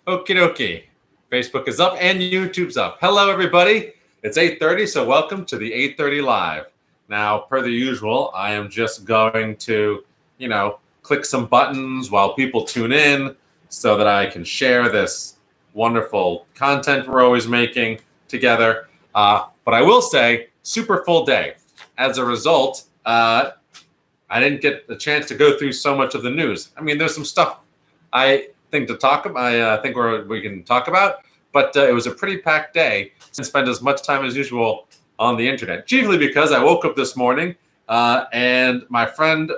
Okie dokie. Facebook is up and YouTube's up. Hello, everybody. It's 8:30, so welcome to the 8:30 Live. Now, per the usual, I am just going to, click some buttons while people tune in so that I can share this wonderful content we're always making together. But I will say, super full day. As a result, I didn't get a chance to go through so much of the news. I mean, there's some stuff I think to talk about. I think we can talk about, but it was a pretty packed day and spent as much time as usual on the internet. Chiefly because I woke up this morning and my friend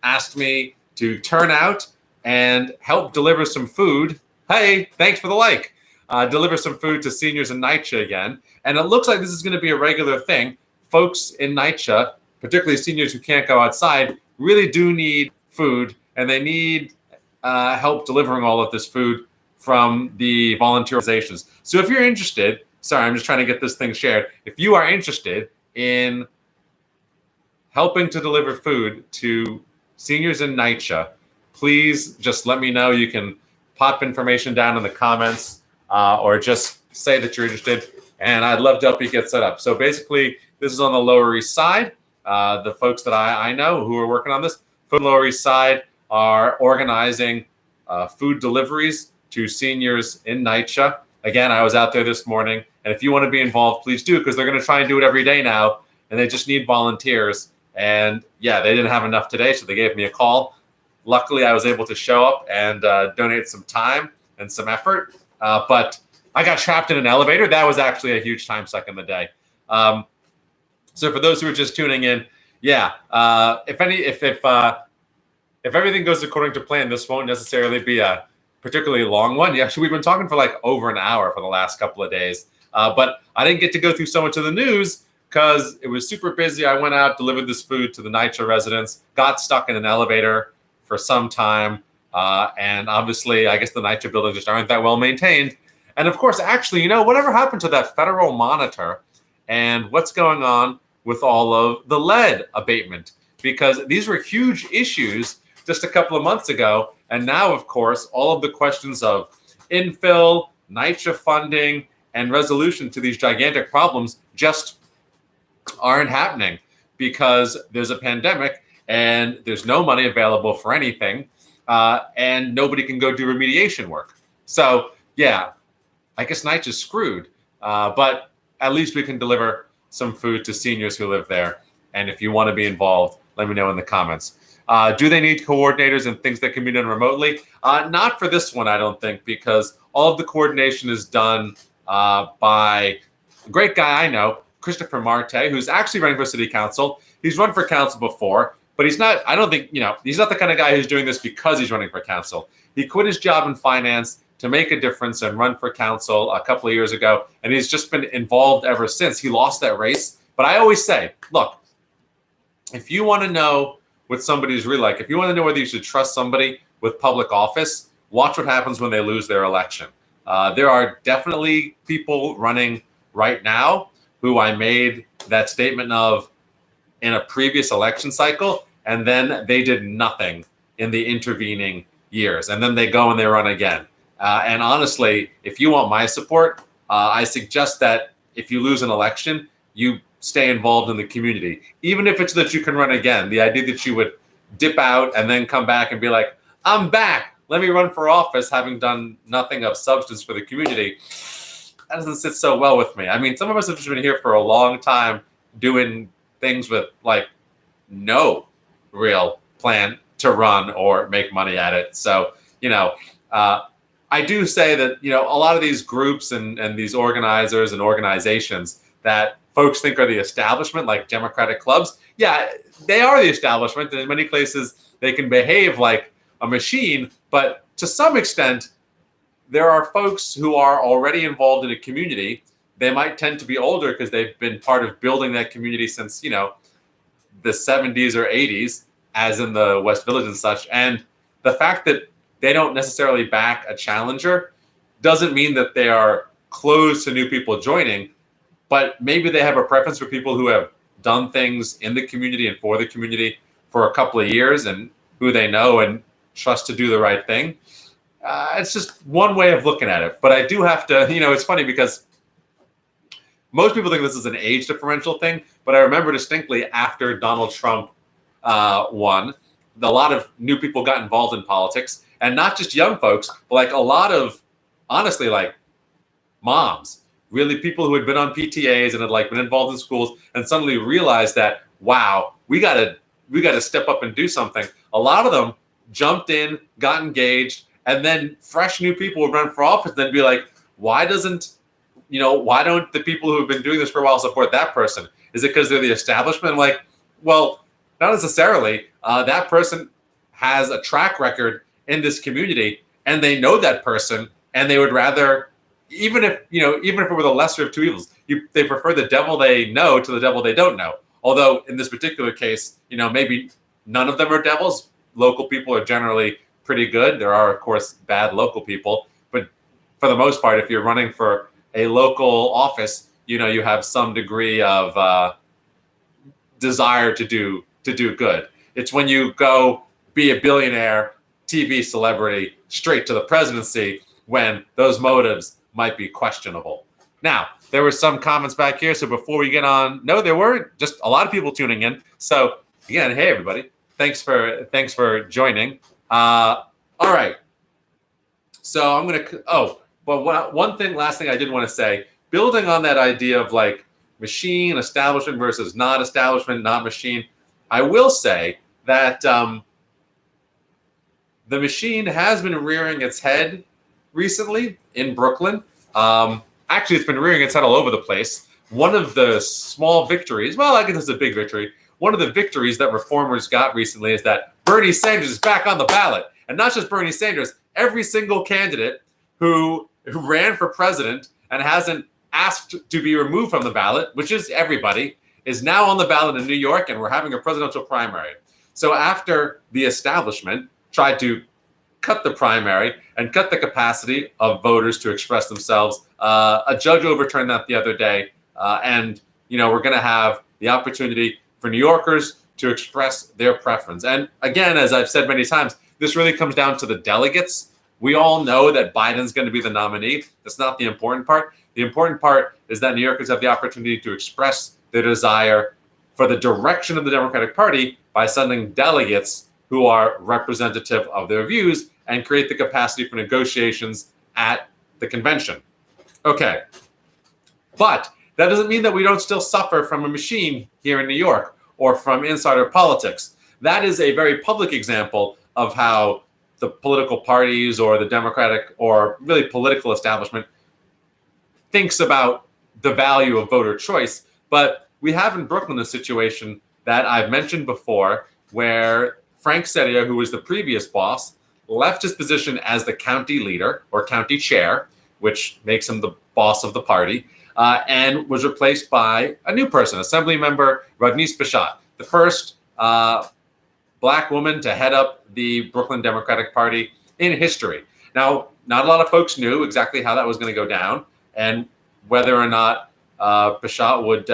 asked me to turn out and help deliver some food. Hey, thanks for the like. Deliver some food to seniors in NYCHA again, and it looks like this is going to be a regular thing. Folks in NYCHA, particularly seniors who can't go outside, really do need food, and they need help delivering all of this food from the volunteer organizations. So if you're interested, sorry, I'm just trying to get this thing shared. If you are interested in helping to deliver food to seniors in NYCHA, please just let me know. You can pop information down in the comments or just say that you're interested, and I'd love to help you get set up. So basically, this is on the Lower East Side. The folks that I know who are working on this, from the Lower East Side, are organizing food deliveries to seniors in NYCHA. Again, I was out there this morning, and if you want to be involved, please do, because they're going to try and do it every day now, and they just need volunteers. And yeah, they didn't have enough today, so they gave me a call. Luckily, I was able to show up and donate some time and some effort, but I got trapped in an elevator. That was actually a huge time suck in the day. So for those who are just tuning in, yeah, if everything goes according to plan, this won't necessarily be a particularly long one. Yeah, actually, we've been talking for like over an hour for the last couple of days, but I didn't get to go through so much of the news because it was super busy. I went out, delivered this food to the NYCHA residents, got stuck in an elevator for some time, and obviously, I guess the NYCHA buildings just aren't that well maintained. And of course, actually, whatever happened to that federal monitor and what's going on with all of the lead abatement? Because these were huge issues just a couple of months ago. And now, of course, all of the questions of infill, NYCHA funding, and resolution to these gigantic problems just aren't happening because there's a pandemic and there's no money available for anything, and nobody can go do remediation work. So, yeah, I guess NYCHA's screwed, but at least we can deliver some food to seniors who live there. And if you want to be involved, let me know in the comments. Do they need coordinators and things that can be done remotely? Not for this one, I don't think, because all of the coordination is done by a great guy I know, Christopher Marte, who's actually running for city council. He's run for council before, but he's not, I don't think, he's not the kind of guy who's doing this because he's running for council. He quit his job in finance to make a difference and run for council a couple of years ago, and he's just been involved ever since. He lost that race. But I always say, look, if you want to know what somebody's really like, if you want to know whether you should trust somebody with public office, watch what happens when they lose their election. There are definitely people running right now who I made that statement of in a previous election cycle, and then they did nothing in the intervening years. And then they go and they run again. And honestly, if you want my support, I suggest that if you lose an election, you stay involved in the community, even if it's that you can run again. The idea that you would dip out and then come back and be like, I'm back, let me run for office, having done nothing of substance for the community, that doesn't sit so well with me. I mean, some of us have just been here for a long time doing things with like no real plan to run or make money at it. So, I do say that, a lot of these groups and these organizers and organizations that folks think are the establishment, like Democratic clubs, yeah, they are the establishment. And in many places, they can behave like a machine. But to some extent, there are folks who are already involved in a community. They might tend to be older because they've been part of building that community since, the 70s or 80s, as in the West Village and such. And the fact that they don't necessarily back a challenger doesn't mean that they are closed to new people joining, but maybe they have a preference for people who have done things in the community and for the community for a couple of years and who they know and trust to do the right thing. it's just one way of looking at it. But I do have to, it's funny because most people think this is an age differential thing, but I remember distinctly after Donald Trump won, a lot of new people got involved in politics, and not just young folks, but like a lot of, honestly, like moms, really people who had been on PTAs and had like been involved in schools and suddenly realized that, wow, we got to step up and do something. A lot of them jumped in, got engaged, and then fresh new people would run for office and then be like, why don't the people who have been doing this for a while support that person? Is it because they're the establishment? I'm like, well, not necessarily. That person has a track record in this community, and they know that person, and they would rather, even if it were the lesser of two evils, they prefer the devil they know to the devil they don't know. Although in this particular case, maybe none of them are devils. Local people are generally pretty good. There are, of course, bad local people, but for the most part, if you're running for a local office, you have some degree of desire to do good. It's when you go be a billionaire, TV celebrity, straight to the presidency, when those motives might be questionable. Now, there were some comments back here, so before we get on, no, there weren't, just a lot of people tuning in. So again, hey everybody, thanks for joining. All right. So I'm gonna. Last thing I did want to say, building on that idea of like machine establishment versus not establishment, not machine. I will say that the machine has been rearing its head recently in Brooklyn. Actually, it's been rearing its head all over the place. One of the small victories, well, I guess it's a big victory. One of the victories that reformers got recently is that Bernie Sanders is back on the ballot. And not just Bernie Sanders, every single candidate who ran for president and hasn't asked to be removed from the ballot, which is everybody, is now on the ballot in New York, and we're having a presidential primary. So after the establishment tried to cut the primary and cut the capacity of voters to express themselves, a judge overturned that the other day, and we're going to have the opportunity for New Yorkers to express their preference. And again, as I've said many times, this really comes down to the delegates. We all know that Biden's going to be the nominee. That's not the important part. The important part is that New Yorkers have the opportunity to express their desire for the direction of the Democratic Party by sending delegates who are representative of their views and create the capacity for negotiations at the convention. Okay. But that doesn't mean that we don't still suffer from a machine here in New York or from insider politics. That is a very public example of how the political parties or the Democratic or really political establishment thinks about the value of voter choice. But we have in Brooklyn a situation that I've mentioned before where Frank Sedia, who was the previous boss, left his position as the county leader or county chair, which makes him the boss of the party, and was replaced by a new person, Assembly Member Rajneesh Bishat, the first Black woman to head up the Brooklyn Democratic Party in history. Now, not a lot of folks knew exactly how that was going to go down and whether or not Bishat would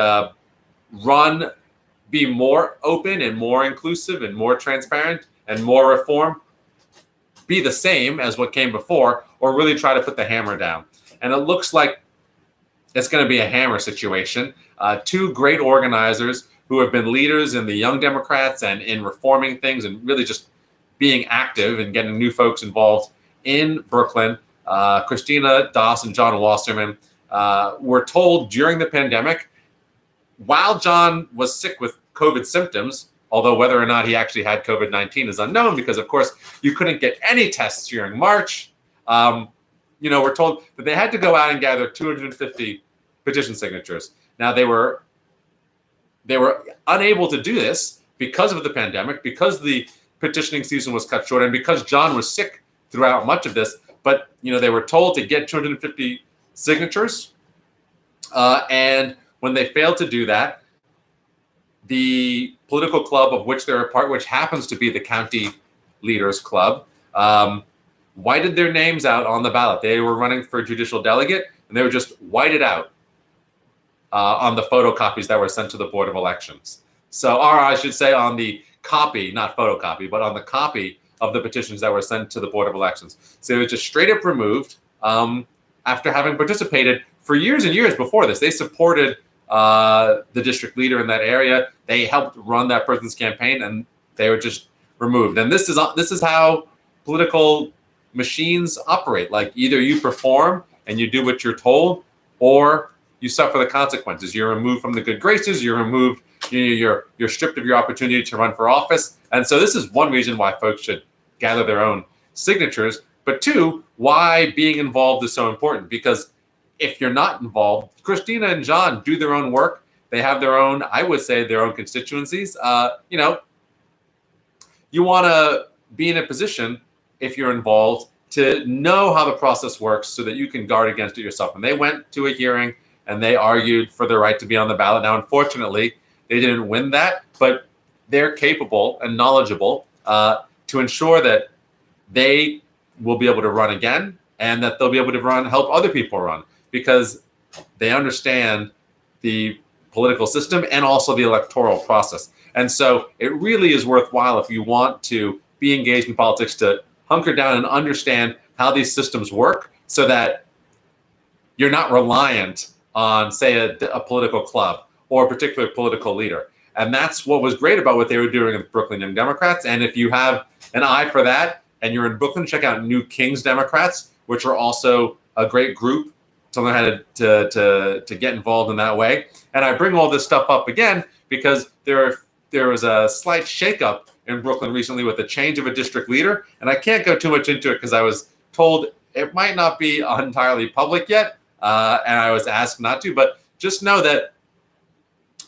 be more open and more inclusive and more transparent and more reform, be the same as what came before, or really try to put the hammer down. And it looks like it's going to be a hammer situation. Two great organizers who have been leaders in the Young Democrats and in reforming things and really just being active and getting new folks involved in Brooklyn, Christina Doss and John Wasserman, were told during the pandemic, while John was sick with COVID symptoms, although whether or not he actually had COVID-19 is unknown because, of course, you couldn't get any tests during March. We're told that they had to go out and gather 250 petition signatures. Now, they were unable to do this because of the pandemic, because the petitioning season was cut short, and because John was sick throughout much of this. But, they were told to get 250 signatures. And when they failed to do that, the political club of which they're a part, which happens to be the County Leaders Club, whited their names out on the ballot. They were running for judicial delegate, and they were just whited out on the photocopies that were sent to the Board of Elections. So, or I should say on the copy, not photocopy, but on the copy of the petitions that were sent to the Board of Elections. So it was just straight up removed after having participated for years and years before this. They supported the district leader in that area. They helped run that person's campaign, and they were just removed. And this is how political machines operate. Like, either you perform and you do what you're told, or you suffer the consequences. You're removed from the good graces. You're removed. You're stripped of your opportunity to run for office. And so this is one reason why folks should gather their own signatures. But two, why being involved is so important. Because if you're not involved, Christina and John do their own work. They have their own, I would say, their own constituencies. You want to be in a position, if you're involved, to know how the process works so that you can guard against it yourself. And they went to a hearing and they argued for the right to be on the ballot. Now, unfortunately, they didn't win that, but they're capable and knowledgeable to ensure that they will be able to run again, and that they'll be able to help other people run, because they understand the political system and also the electoral process. And so it really is worthwhile, if you want to be engaged in politics, to hunker down and understand how these systems work, so that you're not reliant on, say, a political club or a particular political leader. And that's what was great about what they were doing with Brooklyn Young Democrats. And if you have an eye for that and you're in Brooklyn, check out New Kings Democrats, which are also a great group to learn how to get involved in that way. And I bring all this stuff up again because there was a slight shakeup in Brooklyn recently with the change of a district leader. And I can't go too much into it because I was told it might not be entirely public yet. And I was asked not to, but just know that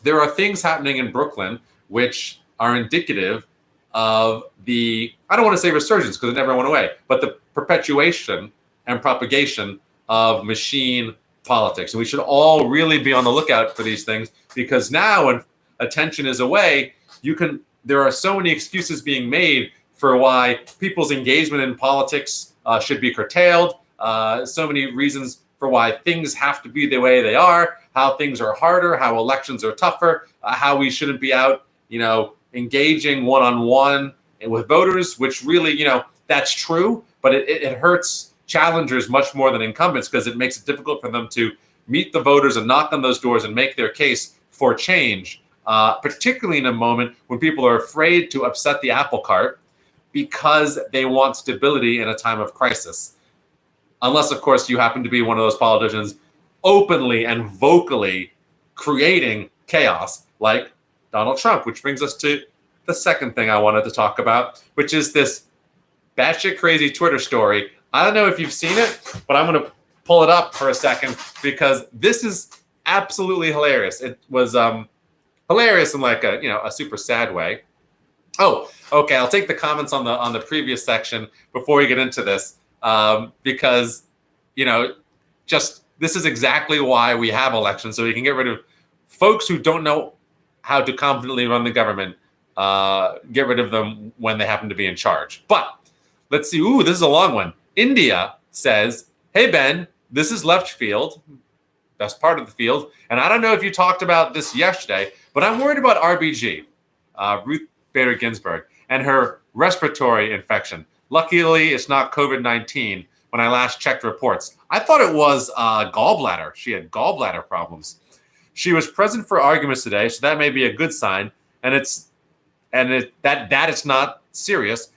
there are things happening in Brooklyn which are indicative of the, I don't want to say resurgence because it never went away, but the perpetuation and propagation of machine politics. And we should all really be on the lookout for these things, because now when attention is away, there are so many excuses being made for why people's engagement in politics should be curtailed. So many reasons for why things have to be the way they are, how things are harder, how elections are tougher, how we shouldn't be out, engaging one-on-one with voters, which really, that's true, but it hurts challengers much more than incumbents, because it makes it difficult for them to meet the voters and knock on those doors and make their case for change, particularly in a moment when people are afraid to upset the apple cart because they want stability in a time of crisis. Unless, of course, you happen to be one of those politicians openly and vocally creating chaos like Donald Trump, which brings us to the second thing I wanted to talk about, which is this batshit crazy Twitter story. I don't know if you've seen it, but I'm going to pull it up for a second because this is absolutely hilarious. It was hilarious in like a super sad way. Oh, okay. I'll take the comments on the previous section before we get into this, because just this is exactly why we have elections, so we can get rid of folks who don't know how to competently run the government. Get rid of them when they happen to be in charge. But let's see. Ooh, this is a long one. India says, "Hey Ben, this is left field, best part of the field, and I don't know if you talked about this yesterday, but I'm worried about RBG, Ruth Bader Ginsburg, and her respiratory infection. Luckily, it's not COVID-19. When I last checked reports, I thought it was gallbladder. She had gallbladder problems. She was present for arguments today, so that may be a good sign. And it's not serious.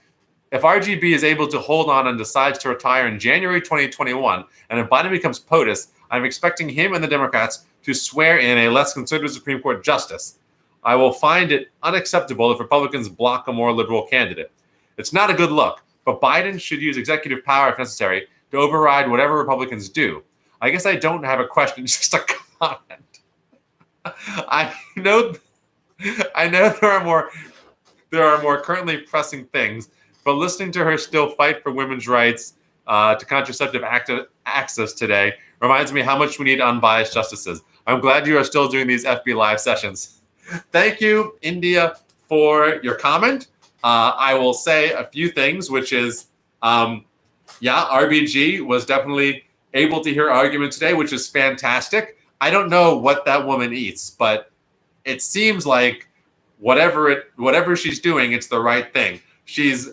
If RGB is able to hold on and decides to retire in January 2021, and if Biden becomes POTUS, I'm expecting him and the Democrats to swear in a less conservative Supreme Court justice. I will find it unacceptable if Republicans block a more liberal candidate. It's not a good look, but Biden should use executive power if necessary to override whatever Republicans do. I guess I don't have a question, just a comment. I know there are more currently pressing things, but listening to her still fight for women's rights to contraceptive access today reminds me how much we need unbiased justices. I'm glad you are still doing these FB Live sessions." Thank you, India, for your comment. I will say a few things, which is, RBG was definitely able to hear argument today, which is fantastic. I don't know what that woman eats, but it seems like whatever she's doing, it's the right thing. She's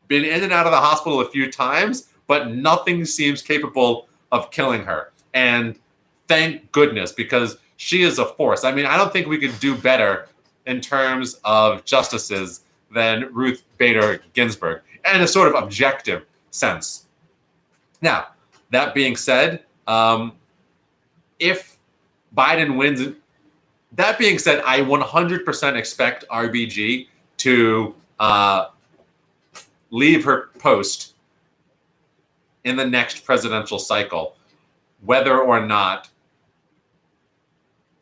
been in and out of the hospital a few times, but nothing seems capable of killing her. And thank goodness, because she is a force. I mean, I don't think we could do better in terms of justices than Ruth Bader Ginsburg in a sort of objective sense. Now, that being said, if Biden wins, that being said, I 100% expect RBG to leave her post in the next presidential cycle, whether or not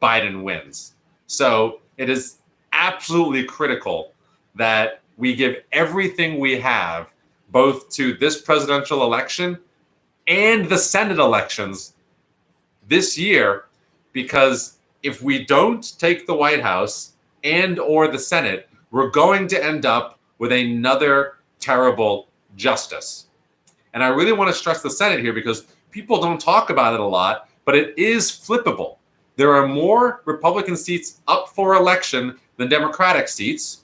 Biden wins. So it is absolutely critical that we give everything we have, both to this presidential election and the Senate elections this year, because if we don't take the White House and or the Senate, we're going to end up with another terrible justice. And I really want to stress the Senate here because people don't talk about it a lot, but it is flippable. There are more Republican seats up for election than Democratic seats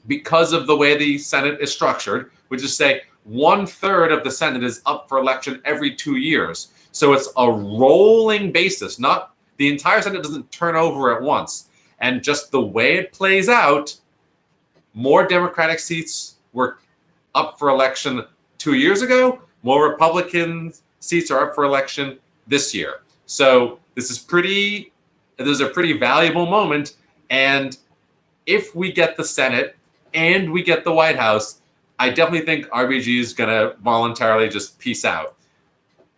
because of the way the Senate is structured, which is say 1/3 of the Senate is up for election every 2 years. So it's a rolling basis, not the entire Senate doesn't turn over at once. And just the way it plays out, more Democratic seats were up for election 2 years ago, more Republican seats are up for election this year. So this is a pretty valuable moment. And if we get the Senate and we get the White House, I definitely think RBG is going to voluntarily just peace out.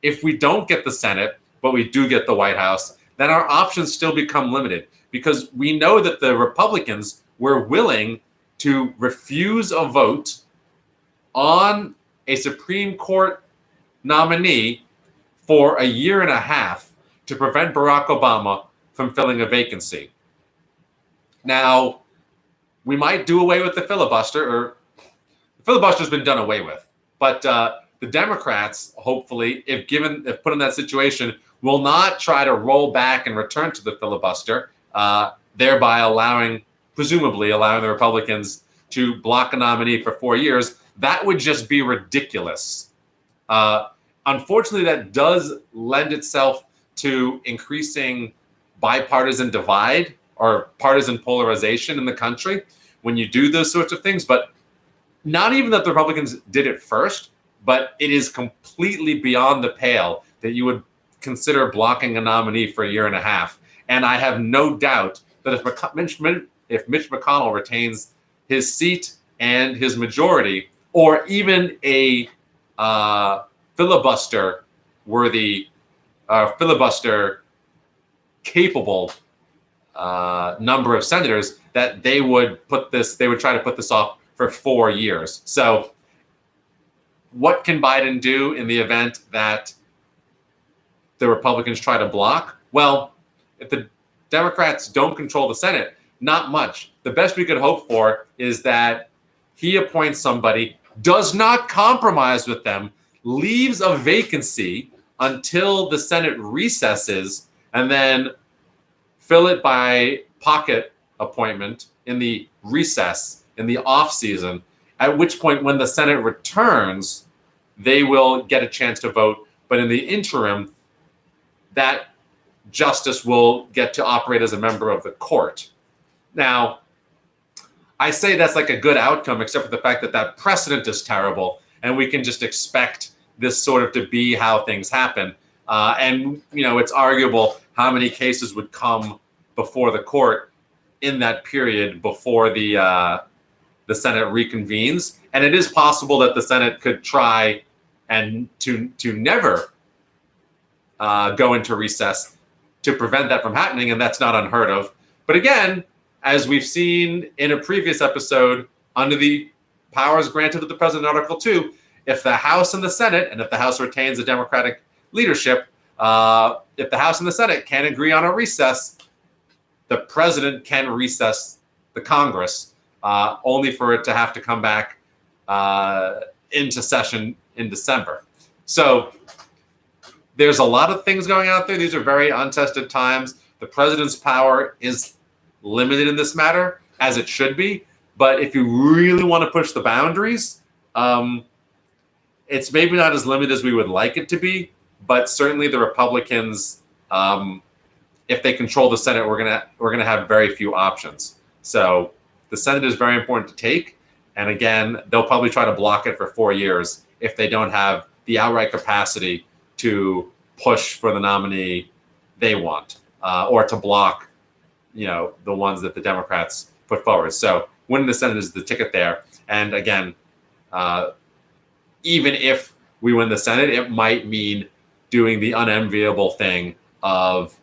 If we don't get the Senate, but we do get the White House, then our options still become limited because we know that the Republicans were willing to refuse a vote on a Supreme Court nominee for a year and a half to prevent Barack Obama from filling a vacancy. Now, we might do away with the filibuster, or the filibuster's been done away with, but the Democrats, hopefully, if put in that situation, will not try to roll back and return to the filibuster, thereby presumably allowing the Republicans to block a nominee for 4 years. That would just be ridiculous. Unfortunately, that does lend itself to increasing bipartisan divide or partisan polarization in the country when you do those sorts of things. But not even that the Republicans did it first, but it is completely beyond the pale that you would consider blocking a nominee for a year and a half. And I have no doubt that if Mitch McConnell retains his seat and his majority, or even a filibuster-worthy, filibuster-capable number of senators, that they would try to put this off for 4 years. So what can Biden do in the event that the Republicans try to block? Well, if the Democrats don't control the Senate, not much. The best we could hope for is that he appoints somebody, does not compromise with them, leaves a vacancy until the Senate recesses, and then fill it by pocket appointment in the recess, in the off season, at which point when the Senate returns, they will get a chance to vote. But in the interim, that justice will get to operate as a member of the court. Now, I say that's like a good outcome, except for the fact that that precedent is terrible, and we can just expect this sort of to be how things happen. And, it's arguable how many cases would come before the court in that period before the Senate reconvenes. And it is possible that the Senate could try and to never go into recess to prevent that from happening, and that's not unheard of. But again, as we've seen in a previous episode, under the powers granted to the President, Article 2, if the House and the Senate, and if the House retains a Democratic leadership, if the House and the Senate can't agree on a recess, the President can recess the Congress, only for it to have to come back into session in December. So there's a lot of things going out there. These are very untested times. The President's power is limited in this matter, as it should be. But if you really want to push the boundaries, It's maybe not as limited as we would like it to be, but certainly the Republicans, if they control the Senate, we're gonna have very few options. So the Senate is very important to take, and again, they'll probably try to block it for 4 years if they don't have the outright capacity to push for the nominee they want, or to block, the ones that the Democrats put forward. So winning the Senate is the ticket there. And again, even if we win the Senate, it might mean doing the unenviable thing of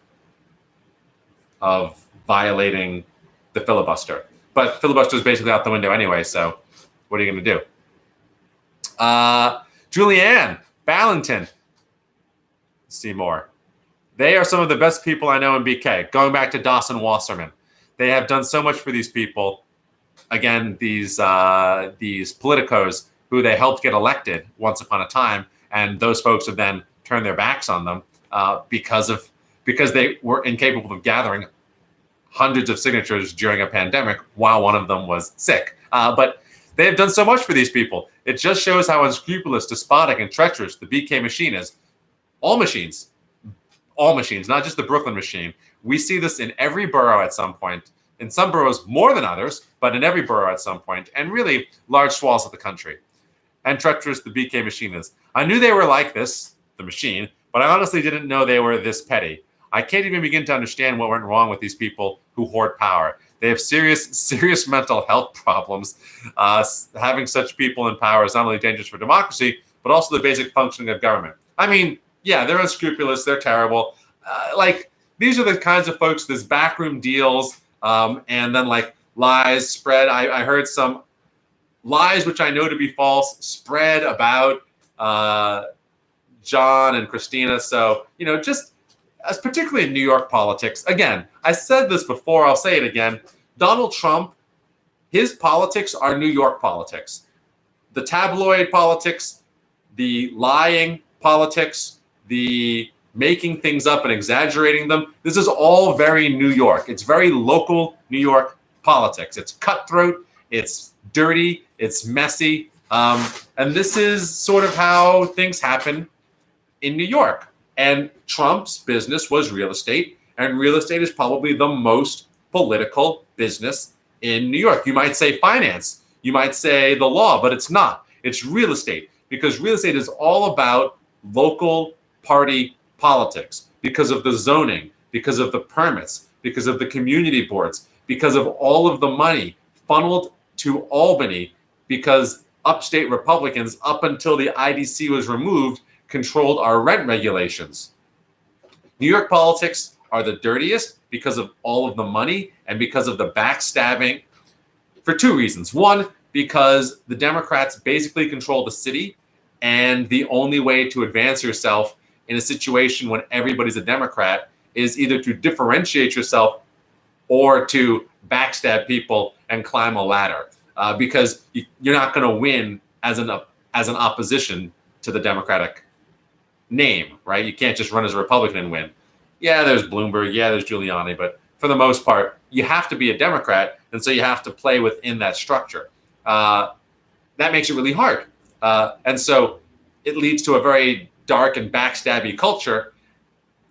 violating the filibuster. But filibuster is basically out the window anyway, so what are you going to do? Julianne Ballington, Seymour. They are some of the best people I know in BK. Going back to Dawson Wasserman, they have done so much for these people. Again, these politicos who they helped get elected once upon a time, and those folks have then turned their backs on them because they were incapable of gathering hundreds of signatures during a pandemic while one of them was sick. But they have done so much for these people. It just shows how unscrupulous, despotic, and treacherous the BK machine is. All machines, not just the Brooklyn machine. We see this in every borough at some point. In some boroughs more than others, but in every borough at some point, and really large swaths of the country. And treacherous the BK machine is. I knew they were like this, the machine, but I honestly didn't know they were this petty. I can't even begin to understand what went wrong with these people who hoard power. They have serious mental health problems. Having such people in power is not only dangerous for democracy, but also the basic functioning of government. I mean, yeah, they're unscrupulous. They're terrible. These are the kinds of folks, there's backroom deals, and then lies spread. I heard some lies, which I know to be false, spread about John and Christina. So, just as particularly in New York politics, again, I said this before, I'll say it again. Donald Trump, his politics are New York politics. The tabloid politics, the lying politics, the making things up and exaggerating them. This is all very New York. It's very local New York politics. It's cutthroat, it's dirty, it's messy. And this is sort of how things happen in New York. And Trump's business was real estate, and real estate is probably the most political business in New York. You might say finance, you might say the law, but it's not. It's real estate, because real estate is all about local party politics because of the zoning, because of the permits, because of the community boards, because of all of the money funneled to Albany, because upstate Republicans, up until the IDC was removed, controlled our rent regulations. New York politics are the dirtiest because of all of the money and because of the backstabbing for two reasons. One, because the Democrats basically control the city, and the only way to advance yourself in a situation when everybody's a Democrat is either to differentiate yourself or to backstab people and climb a ladder, because you're not going to win as an opposition to the Democratic name, right? You can't just run as a Republican and win. Yeah, there's Bloomberg, yeah, there's Giuliani, but for the most part, you have to be a Democrat, and so you have to play within that structure. That makes it really hard. And so it leads to a very dark and backstabby culture.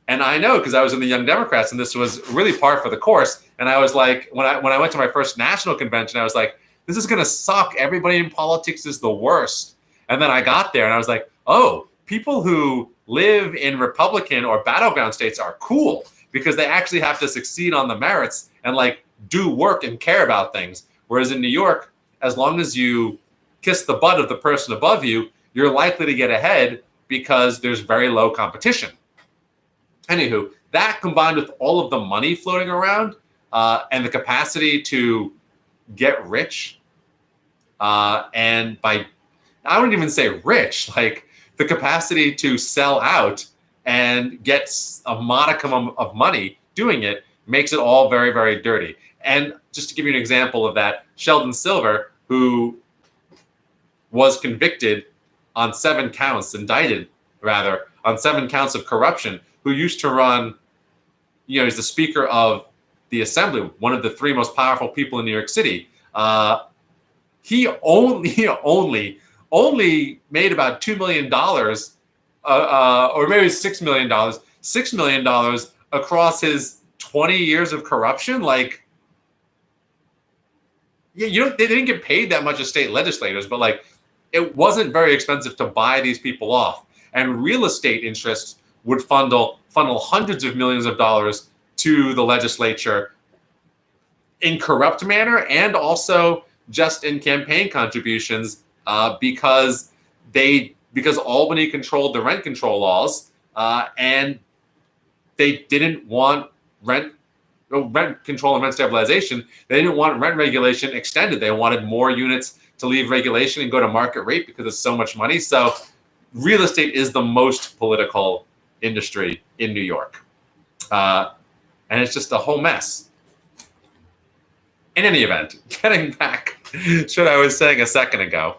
And I know, because I was in the Young Democrats, and this was really par for the course. And I was like, when I went to my first national convention, I was like, this is going to suck. Everybody in politics is the worst. And then I got there, and I was like, oh, people who live in Republican or battleground states are cool, because they actually have to succeed on the merits and do work and care about things. Whereas in New York, as long as you kiss the butt of the person above you, you're likely to get ahead because there's very low competition. Anywho, that combined with all of the money floating around and the capacity to get rich, and I wouldn't even say rich, the capacity to sell out and get a modicum of money doing it makes it all very, very dirty. And just to give you an example of that, Sheldon Silver, who was indicted on 7 counts of corruption, who used to run, he's the Speaker of the Assembly, one of the 3 most powerful people in New York City. He only only made about $2 million, or maybe $6 million, $6 million across his 20 years of corruption. Like, yeah, they didn't get paid that much as state legislators, but like, it wasn't very expensive to buy these people off. And real estate interests would funnel hundreds of millions of dollars to the legislature in corrupt manner, and also just in campaign contributions, because Albany controlled the rent control laws, and they didn't want rent control and rent stabilization. They didn't want rent regulation extended. They wanted more units to leave regulation and go to market rate because it's so much money. So real estate is the most political industry in New York. And it's just a whole mess. In any event, getting back to what I was saying a second ago,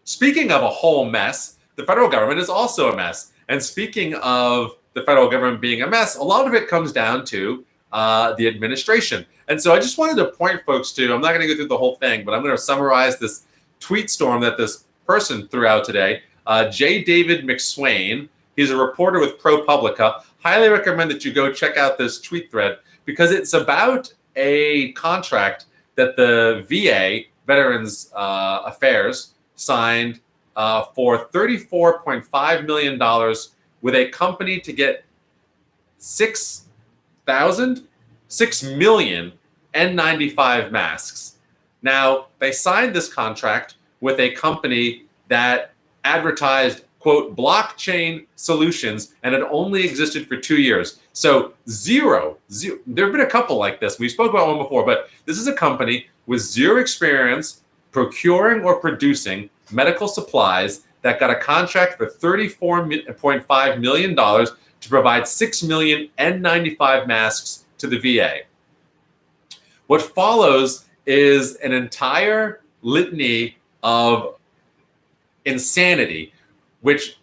speaking of a whole mess, the federal government is also a mess. And speaking of the federal government being a mess, a lot of it comes down to the administration. And so I just wanted to point folks to, I'm not going to go through the whole thing, but I'm going to summarize this tweet storm that this person threw out today. J. David McSwain, he's a reporter with ProPublica. Highly recommend that you go check out this tweet thread, because it's about a contract that the VA, Veterans Affairs, signed for $34.5 million with a company to get 6 million N95 masks. Now, they signed this contract with a company that advertised, quote, blockchain solutions, and it only existed for 2 years. So zero. There have been a couple like this. We spoke about one before, but this is a company with zero experience procuring or producing medical supplies that got a contract for $34.5 million to provide 6 million N95 masks to the VA. What follows is an entire litany of insanity, which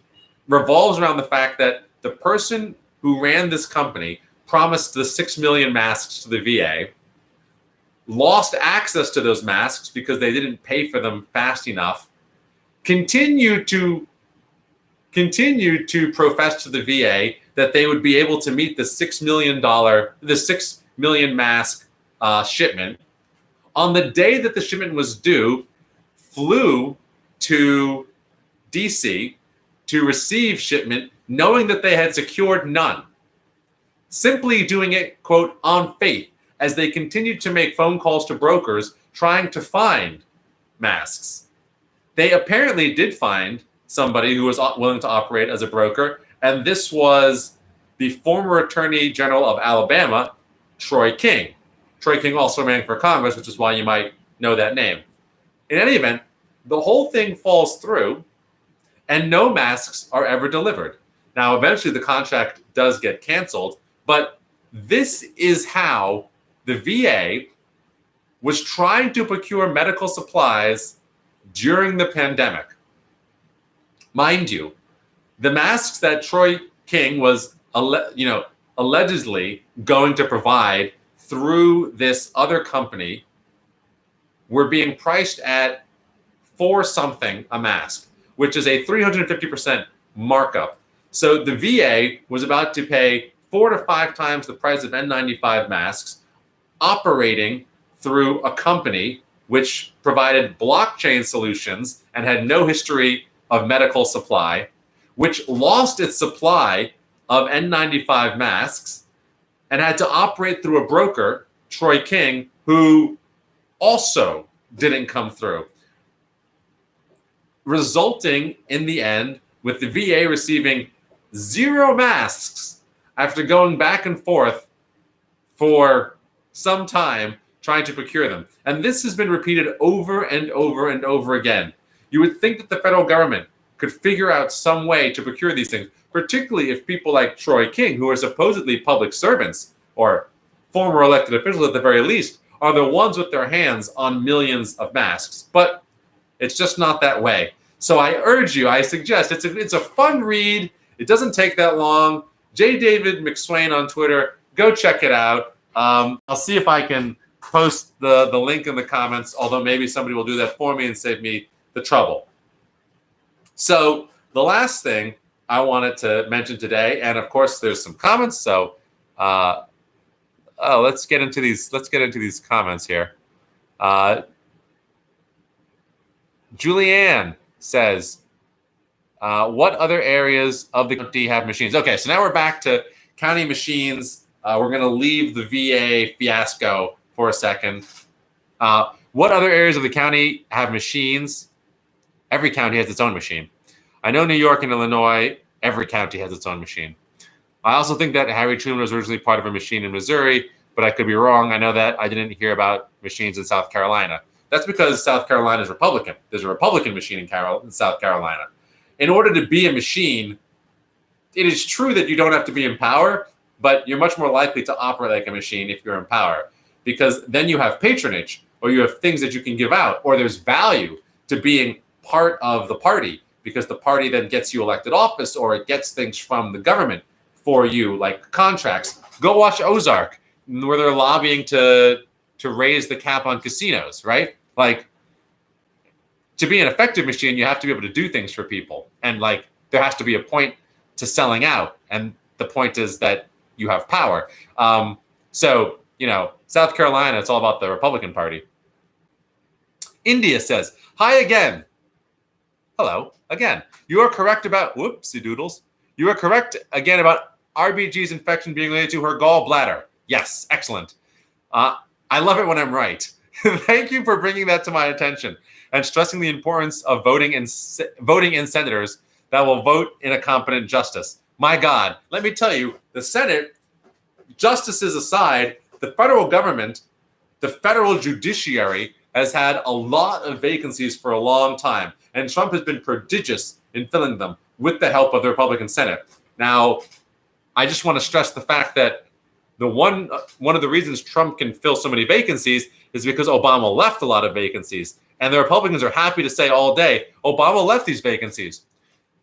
revolves around the fact that the person who ran this company promised the 6 million masks to the VA, lost access to those masks because they didn't pay for them fast enough, continued to profess to the VA that they would be able to meet the $6 million mask shipment. On the day that the shipment was due, flew to DC to receive shipment, knowing that they had secured none. Simply doing it, quote, on faith, as they continued to make phone calls to brokers trying to find masks. They apparently did find somebody who was willing to operate as a broker, and this was the former Attorney General of Alabama, Troy King. Troy King also ran for Congress, which is why you might know that name. In any event, the whole thing falls through, and no masks are ever delivered. Now, eventually the contract does get canceled, but this is how the VA was trying to procure medical supplies during the pandemic. Mind you, the masks that Troy King was allegedly going to provide through this other company were being priced at $4 something a mask, which is a 350% markup. So the VA was about to pay 4 to 5 times the price of N95 masks, operating through a company which provided blockchain solutions and had no history of medical supply, which lost its supply of N95 masks and had to operate through a broker, Troy King, who also didn't come through, resulting in the end with the VA receiving 0 masks after going back and forth for some time trying to procure them. And this has been repeated over and over and over again. You would think that the federal government could figure out some way to procure these things, particularly if people like Troy King, who are supposedly public servants or former elected officials at the very least, are the ones with their hands on millions of masks. But it's just not that way. So I urge you, I suggest, it's a fun read. It doesn't take that long. J. David McSwain on Twitter. Go check it out. I'll see if I can post the link in the comments, although maybe somebody will do that for me and save me the trouble. So the last thing I wanted to mention today, and of course there's some comments. So let's get into these. Let's get into these comments here. Julianne says, what other areas of the county have machines? Okay, so now we're back to county machines. We're going to leave the VA fiasco for a second. What other areas of the county have machines? Every county has its own machine. I know New York and Illinois, every county has its own machine. I also think that Harry Truman was originally part of a machine in Missouri, but I could be wrong. I know that I didn't hear about machines in South Carolina. That's because South Carolina is Republican. There's a Republican machine in South Carolina. In order to be a machine, it is true that you don't have to be in power, but you're much more likely to operate like a machine if you're in power, because then you have patronage, or you have things that you can give out, or there's value to being part of the party, because the party then gets you elected office, or it gets things from the government for you, like contracts. Go watch Ozark, where they're lobbying to raise the cap on casinos, right? Like, to be an effective machine, you have to be able to do things for people. And like, there has to be a point to selling out. And the point is that you have power. So, South Carolina, it's all about the Republican Party. India says, hi again. Hello again. You are correct about, whoopsie doodles. You are correct again about RBG's infection being related to her gallbladder. Yes, excellent. I love it when I'm right. Thank you for bringing that to my attention and stressing the importance of voting in senators that will vote in a competent justice. My God, let me tell you, the Senate, justices aside, the federal government, the federal judiciary has had a lot of vacancies for a long time, and Trump has been prodigious in filling them with the help of the Republican Senate. Now, I just want to stress the fact that one of the reasons Trump can fill so many vacancies is because Obama left a lot of vacancies. And the Republicans are happy to say all day, Obama left these vacancies.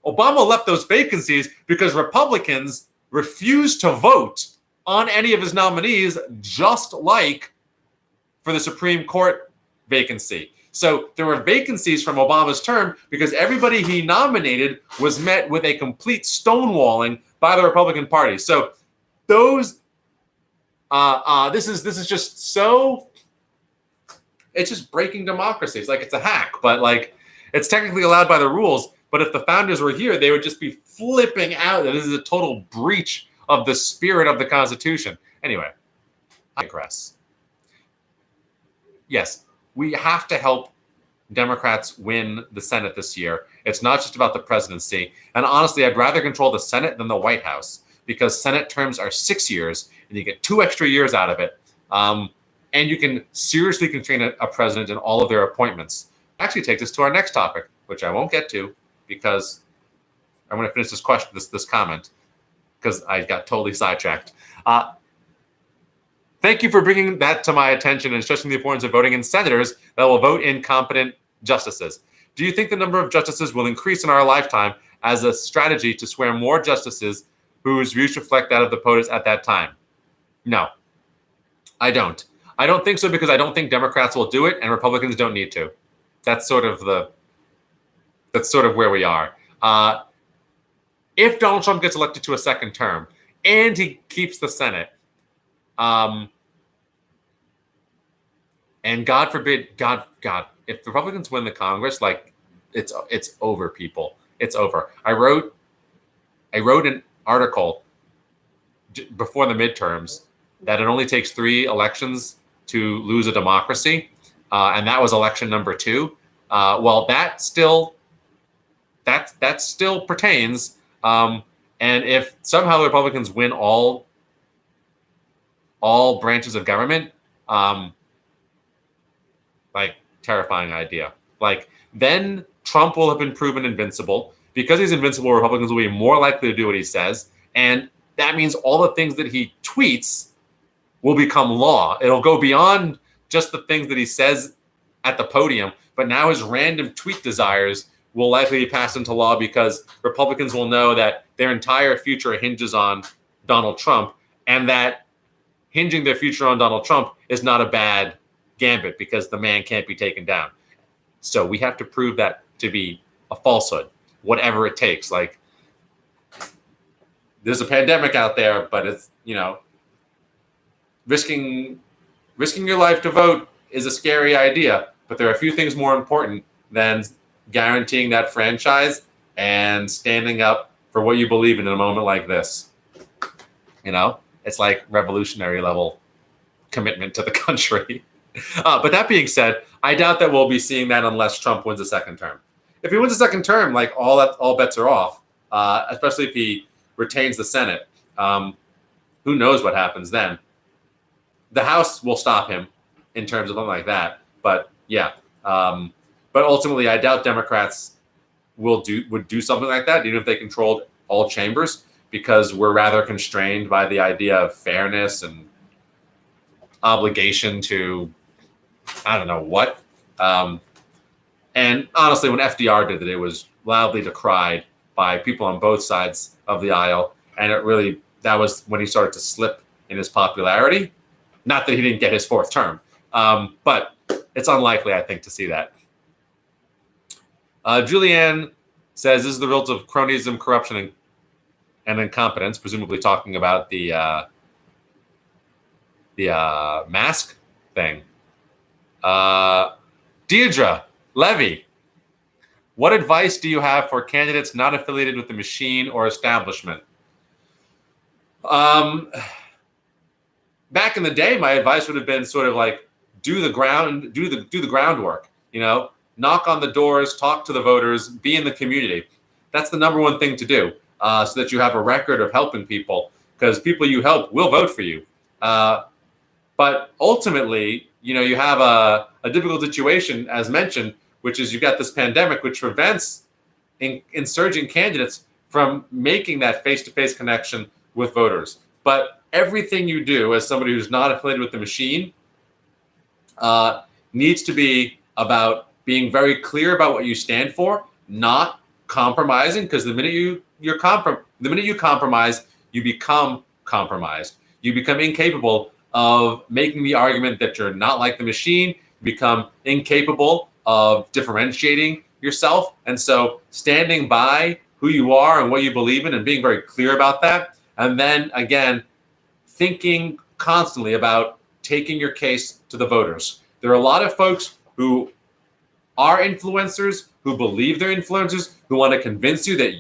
Obama left those vacancies because Republicans refused to vote on any of his nominees, just like for the Supreme Court vacancy. So there were vacancies from Obama's term because everybody he nominated was met with a complete stonewalling by the Republican Party. So those, this is just so, it's just breaking democracy. It's like it's a hack, but like it's technically allowed by the rules. But if the founders were here, they would just be flipping out that this is a total breach of the spirit of the Constitution. Anyway, I digress. Yes, we have to help Democrats win the Senate this year. It's not just about the presidency. And honestly, I'd rather control the Senate than the White House, because Senate terms are 6 years and you get 2 extra years out of it. And you can seriously constrain a president in all of their appointments. Actually takes us to our next topic, which I won't get to because I'm going to finish this question, this comment, because I got totally sidetracked. Thank you for bringing that to my attention and stressing the importance of voting in senators that will vote in competent justices. Do you think the number of justices will increase in our lifetime as a strategy to swear more justices whose views reflect that of the POTUS at that time? No, I don't. I don't think so, because I don't think Democrats will do it and Republicans don't need to. That's sort of where we are. If Donald Trump gets elected to a second term and he keeps the Senate, and God forbid, God, if the Republicans win the Congress, like it's over, people. It's over. I wrote an article before the midterms that it only takes 3 elections to lose a democracy, and that was election number 2. Well, that still pertains. And if somehow the Republicans win all branches of government, like, terrifying idea. Like, then Trump will have been proven invincible. Because he's invincible, Republicans will be more likely to do what he says, and that means all the things that he tweets will become law. It'll go beyond just the things that he says at the podium, but now his random tweet desires will likely be passed into law because Republicans will know that their entire future hinges on Donald Trump, and that hinging their future on Donald Trump is not a bad gambit because the man can't be taken down. So we have to prove that to be a falsehood, whatever it takes. Like, there's a pandemic out there, but it's, risking your life to vote is a scary idea. But there are a few things more important than guaranteeing that franchise and standing up for what you believe in a moment like this. It's like revolutionary level commitment to the country. But that being said, I doubt that we'll be seeing that unless Trump wins a second term. If he wins a second term, like all bets are off, especially if he retains the Senate. Who knows what happens then? The House will stop him in terms of something like that. But yeah, but ultimately, I doubt Democrats would do something like that, even if they controlled all chambers, because we're rather constrained by the idea of fairness and obligation to, I don't know what. And honestly, when FDR did it was loudly decried by people on both sides of the aisle. And that was when he started to slip in his popularity. Not that he didn't get his fourth term, but it's unlikely, I think, to see that. Julianne says, this is the result of cronyism, corruption, and incompetence, presumably talking about the mask thing. Deirdre Levy, what advice do you have for candidates not affiliated with the machine or establishment? Back in the day, my advice would have been sort of like do the groundwork. Knock on the doors, talk to the voters, be in the community. That's the number one thing to do, so that you have a record of helping people, because people you help will vote for you. But ultimately, you have a difficult situation, as mentioned, which is you've got this pandemic, which prevents insurgent candidates from making that face-to-face connection with voters. But everything you do as somebody who's not affiliated with the machine needs to be about being very clear about what you stand for, not compromising, because the minute you compromise, you become compromised. You become incapable of making the argument that you're not like the machine. You become incapable of differentiating yourself. And so standing by who you are and what you believe in and being very clear about that. And then again, thinking constantly about taking your case to the voters. There are a lot of folks who are influencers, who believe they're influencers, who want to convince you that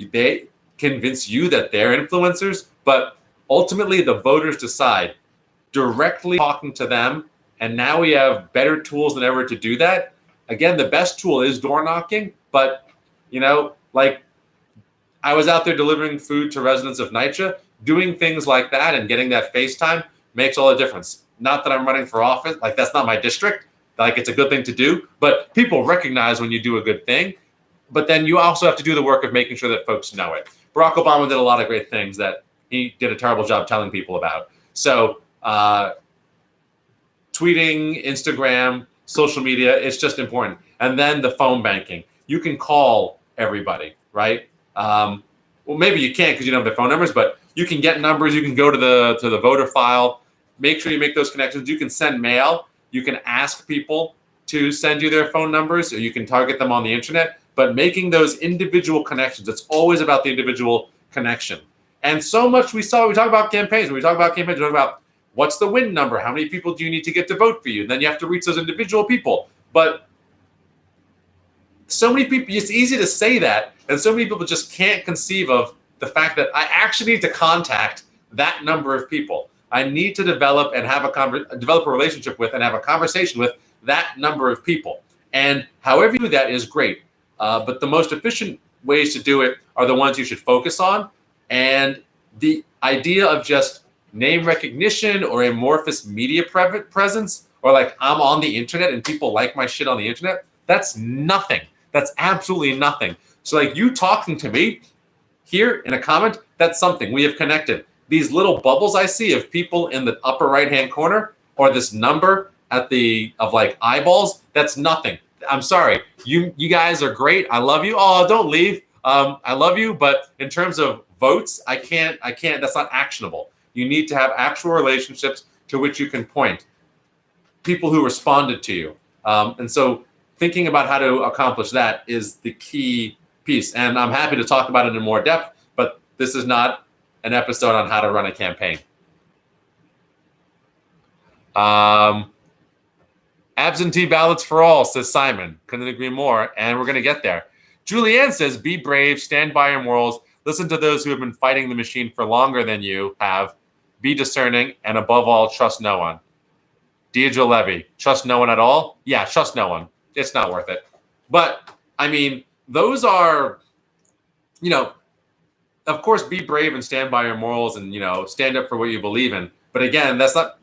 they're influencers. But ultimately, the voters decide. Directly talking to them, and now we have better tools than ever to do that. Again, the best tool is door knocking, but like I was out there delivering food to residents of NYCHA. Doing things like that and getting that face time makes all the difference. Not that I'm running for office, like that's not my district, like it's a good thing to do, but people recognize when you do a good thing. But then you also have to do the work of making sure that folks know it. Barack Obama did a lot of great things that he did a terrible job telling people about. So tweeting, Instagram, social media, it's just important. And then the phone banking. You can call everybody, right? Well, maybe you can't because you don't have their phone numbers, but you can get numbers. You can go to the voter file. Make sure you make those connections. You can send mail. You can ask people to send you their phone numbers, or you can target them on the internet. But making those individual connections, it's always about the individual connection. And so much we talk about campaigns. When we talk about campaigns, we talk about what's the win number? How many people do you need to get to vote for you? And then you have to reach those individual people. But so many people, it's easy to say that, and so many people just can't conceive of the fact that I actually need to contact that number of people. I need to develop and have develop a relationship with and have a conversation with that number of people. And however you do that is great. But the most efficient ways to do it are the ones you should focus on. And the idea of just name recognition or amorphous media presence, or like I'm on the internet and people like my shit on the internet, that's nothing. That's absolutely nothing. So like you talking to me here in a comment, that's something. We have connected. These little bubbles I see of people in the upper right-hand corner, or this number of like eyeballs, that's nothing. I'm sorry. You guys are great. I love you. Oh, don't leave. I love you. But in terms of votes, I can't, that's not actionable. You need to have actual relationships to which you can point. People who responded to you. And so thinking about how to accomplish that is the key piece. And I'm happy to talk about it in more depth, but this is not an episode on how to run a campaign. Absentee ballots for all, says Simon. Couldn't agree more. And we're going to get there. Julianne says, be brave, stand by your morals, listen to those who have been fighting the machine for longer than you have, be discerning, and above all, trust no one. Deidre Levy, trust no one at all? Yeah, trust no one. It's not worth it. But, I mean, those are, of course, be brave and stand by your morals and, stand up for what you believe in. But again, that's not,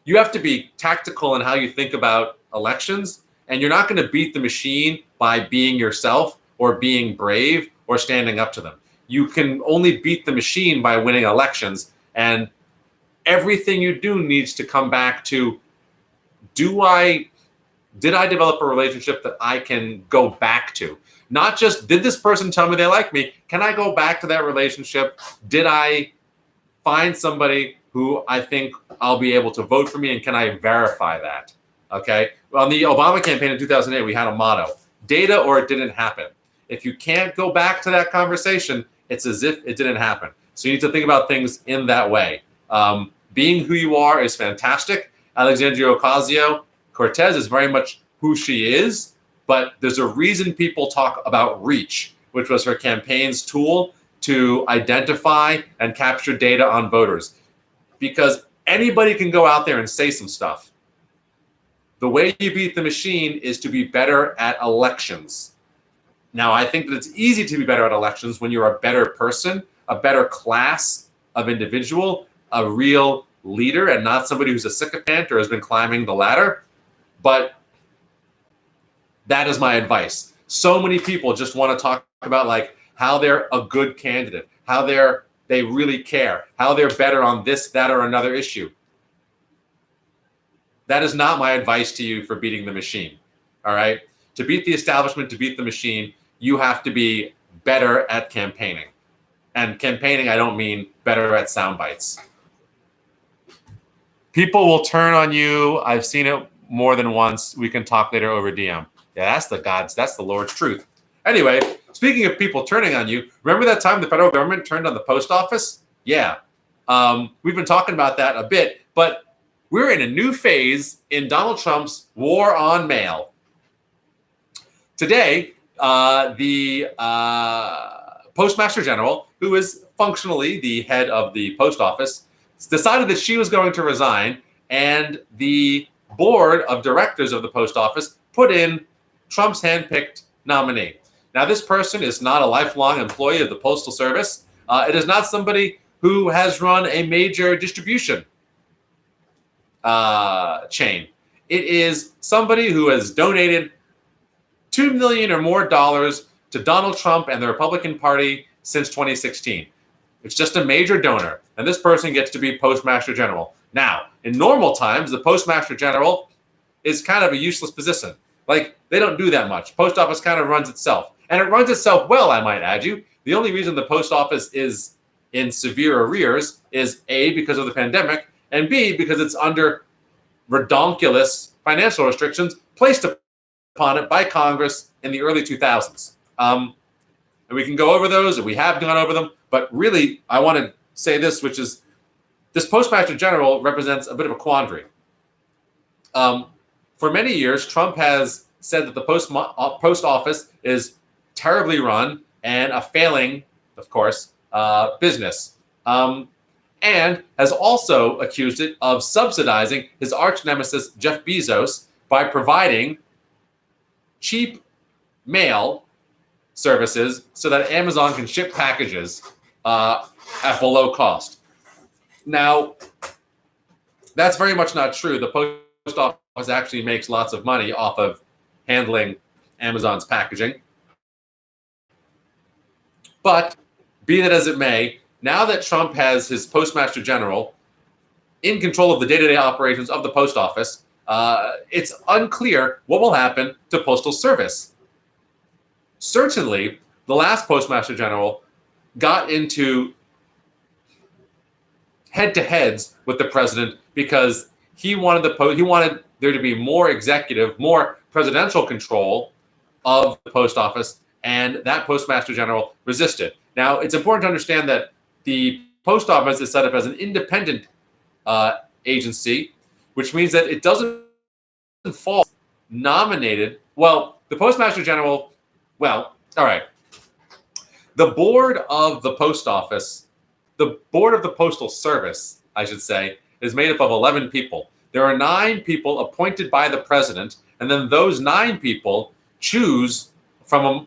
you have to be tactical in how you think about elections, and you're not going to beat the machine by being yourself or being brave or standing up to them. You can only beat the machine by winning elections, and everything you do needs to come back to, did I develop a relationship that I can go back to? Not just, did this person tell me they like me? Can I go back to that relationship? Did I find somebody who I think I'll be able to vote for me, and can I verify that? Okay. On the Obama campaign in 2008, we had a motto: data or it didn't happen. If you can't go back to that conversation, it's as if it didn't happen. So you need to think about things in that way. Being who you are is fantastic. Alexandria Ocasio-Cortez is very much who she is, but there's a reason people talk about Reach, which was her campaign's tool to identify and capture data on voters. Because anybody can go out there and say some stuff. The way you beat the machine is to be better at elections. Now, I think that it's easy to be better at elections when you're a better person, a better class of individual, a real leader, and not somebody who's a sycophant or has been climbing the ladder. But that is my advice. So many people just want to talk about like how they're a good candidate, how they really care, how they're better on this, that, or another issue. That is not my advice to you for beating the machine. All right? To beat the establishment, to beat the machine, you have to be better at campaigning. And campaigning, I don't mean better at sound bites. People will turn on you. I've seen it more than once. We can talk later over DM. Yeah, that's the Lord's truth. Anyway, speaking of people turning on you, remember that time the federal government turned on the post office? Yeah. We've been talking about that a bit, but we're in a new phase in Donald Trump's war on mail. Today, the Postmaster General, who is functionally the head of the post office, decided that she was going to resign, and the board of directors of the post office put in Trump's handpicked nominee. Now, this person is not a lifelong employee of the Postal Service. It is not somebody who has run a major distribution chain. It is somebody who has donated $2 million or more to Donald Trump and the Republican Party since 2016. It's just a major donor, and this person gets to be Postmaster General. Now, in normal times, the Postmaster General is kind of a useless position. Like, they don't do that much. Post office kind of runs itself. And it runs itself well, I might add you. The only reason the post office is in severe arrears is A, because of the pandemic, and B, because it's under redonkulous financial restrictions placed upon it by Congress in the early 2000s. And we can go over those, and we have gone over them. But really, I want to say this, which is this Postmaster General represents a bit of a quandary. For many years, Trump has said that the post office is terribly run and a failing, of course, business. And has also accused it of subsidizing his arch nemesis, Jeff Bezos, by providing cheap mail services so that Amazon can ship packages at below cost. Now, that's very much not true. The post office actually makes lots of money off of handling Amazon's packaging. But be that as it may, now that Trump has his Postmaster General in control of the day-to-day operations of the post office, it's unclear what will happen to Postal Service. Certainly, the last Postmaster General got into head-to-heads with the president because he wanted there to be more executive, more presidential control of the post office, and that postmaster general resisted. Now, it's important to understand that the post office is set up as an independent agency, which means that it doesn't fall nominated. Well, the postmaster general, well, all right. The board of the post office, the board of the postal service, I should say, is made up of 11 people. There are 9 people appointed by the president, and then those 9 people choose from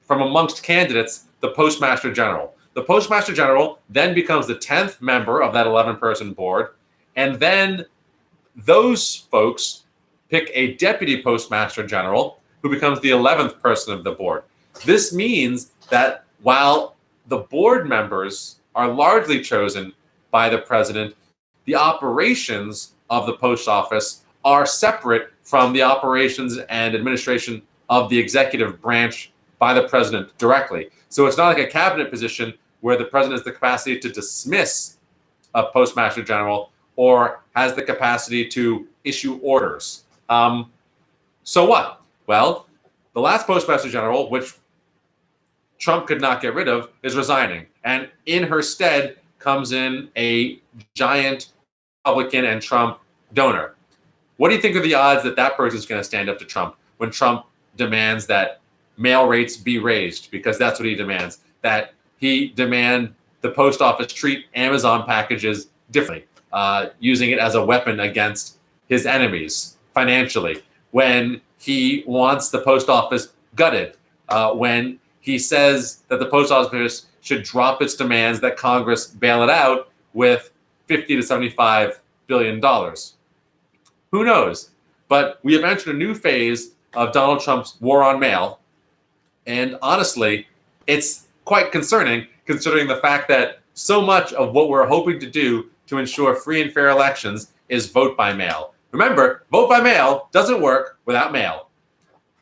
amongst candidates the postmaster general. The postmaster general then becomes the 10th member of that 11-person board, and then those folks pick a deputy postmaster general who becomes the 11th person of the board. This means that while the board members are largely chosen by the president, the operations of the post office are separate from the operations and administration of the executive branch by the president directly. So it's not like a cabinet position where the president has the capacity to dismiss a postmaster general or has the capacity to issue orders. So what? Well, the last postmaster general, which Trump could not get rid of, is resigning. And in her stead comes in a giant Republican and Trump donor. What do you think are the odds that that person is going to stand up to Trump when Trump demands that mail rates be raised? Because that's what he demands, that he demand the post office treat Amazon packages differently, using it as a weapon against his enemies financially, when he wants the post office gutted, when he says that the post office should drop its demands that Congress bail it out with $50 to $75 billion. Who knows? But we have entered a new phase of Donald Trump's war on mail. And honestly, it's quite concerning, considering the fact that so much of what we're hoping to do to ensure free and fair elections is vote by mail. Remember, vote by mail doesn't work without mail.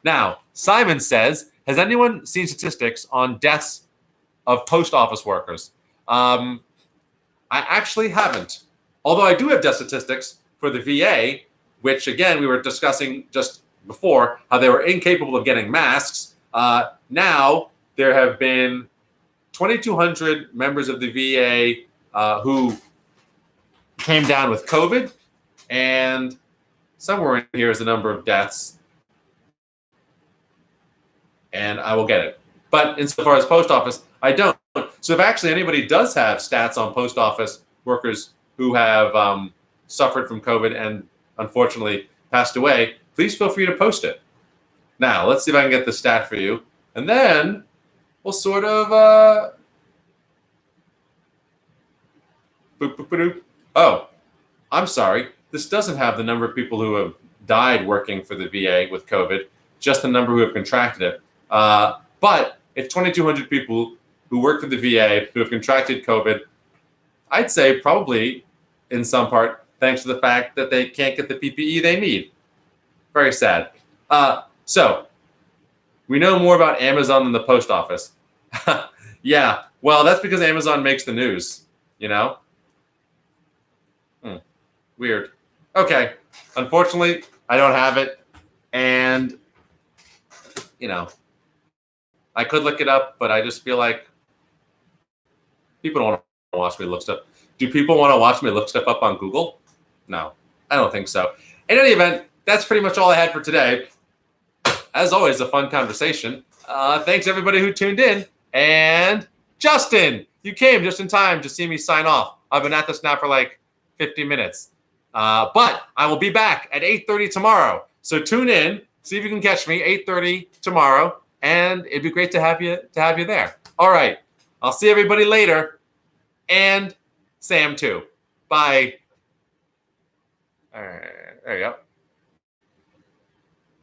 Now, Simon says, has anyone seen statistics on deaths of post office workers? I actually haven't. Although I do have death statistics for the VA, which again, we were discussing just before, how they were incapable of getting masks. Now, there have been 2,200 members of the VA who came down with COVID, and somewhere in here is the number of deaths, and I will get it. But insofar as post office, I don't. So if actually anybody does have stats on post office workers who have suffered from COVID and unfortunately passed away, please feel free to post it. Now, let's see if I can get the stat for you. And then we'll sort of... Oh, I'm sorry. This doesn't have the number of people who have died working for the VA with COVID, just the number who have contracted it. But it's 2,200 people who work for the VA who have contracted COVID. I'd say probably in some part thanks to the fact that they can't get the PPE they need. Very sad. So we know more about Amazon than the post office. Yeah, well, that's because Amazon makes the news, you know? Weird. Okay. Unfortunately, I don't have it. And, you know, I could look it up, but I just feel like people don't want to watch me look stuff. Do people want to watch me look stuff up on Google? No, I don't think so. In any event, that's pretty much all I had for today. As always, a fun conversation. Thanks everybody who tuned in. And Justin, you came just in time to see me sign off. I've been at this now for like 50 minutes. But I will be back at 8:30 tomorrow. So tune in, see if you can catch me 8:30 tomorrow, and it'd be great to have you there. All right. I'll see everybody later. And Sam too. Bye. All right, there you go.